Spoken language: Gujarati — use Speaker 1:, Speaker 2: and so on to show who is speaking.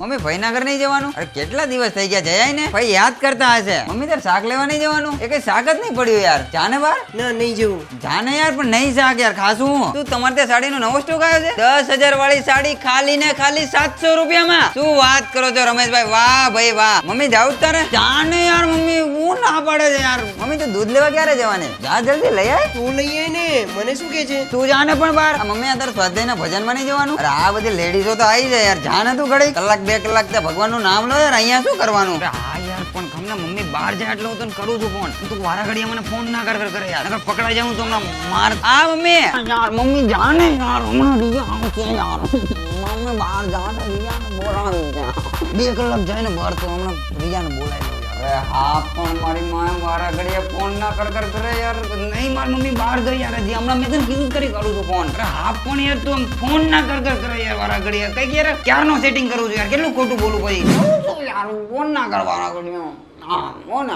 Speaker 1: મમ્મી ભાઈનગર નહીં જવાનું? અરે કેટલા દિવસ થઈ ગયા જયાય ને ભાઈ યાદ કરતા હશે. મમ્મી તાર શાક લેવા નહીં જવાનું? એ કઈ શાક જ નહીં પડ્યું યાર. જાને બાર
Speaker 2: ના નહીં જવું.
Speaker 1: જાને યાર પણ નહીં શાક યાર ખાસું હું. તું તમારે ત્યાં સાડીનો નવો સ્ટોક આવ્યો છે? 10,000 વાળી સાડી ખાલી ને ખાલી 700 રૂપિયામાં. શું વાત કરો છો રમેશભાઈ? વાહ ભાઈ વાહ. મમ્મી જાવ તારે? જાને યાર મમ્મી હું ના પાડે છે યાર. મમ્મી તો દૂધ લેવા ક્યારે જવાની? જા જલ્દી લઈ આય.
Speaker 2: તું લઈ આય ને, મને શું કે છે?
Speaker 1: તું જાને પણ બહાર. મમ્મી અત્યારે સ્વાધ્યાયના ભજનમાં નહીં જવાનું? અરે આ બધી લેડીઝો તો આવી જાય યાર. જાને તું ઘડી કલાક 2 કલાક ત્યાં ભગવાનનું નામ લો યાર. અહીંયા શું કરવાનું? અરે હા યાર પણ ખમને મમ્મી બહાર જાય એટલે હું તને કરું છું ફોન. તું વારા ઘડીએ મને ફોન ના કરે યાર. નકર પકડાઈ જાઉં તો હમણાં માર. આ મમ્મી યાર મમ્મી જાને યાર હમણાં રીયા આવશે યાર. મમ્મી બહાર જાને રીયાને બોલાવી છે. 2 કલાક જાય ને બહાર તો હમણાં રીયાને બોલાવી લઉં યાર. અરે હા પણ મારી માએ વારા ઘડીએ ફોન ના કરે યાર. નહીં મારી મમ્મી બહાર ગઈ યાર. હજી હમણાં મેં તને કીધું કરી કરું છું ફોન. અરે હા પણ યાર તું ફોન ના કરે યાર વારા ઘડીએ. કઈક યાર ક્યારનો સેટિંગ કરું છું યાર. કેટલું ખોટું બોલું પછી યાર. ફોન ના કરવાના ઘડીઓ. હા ફોન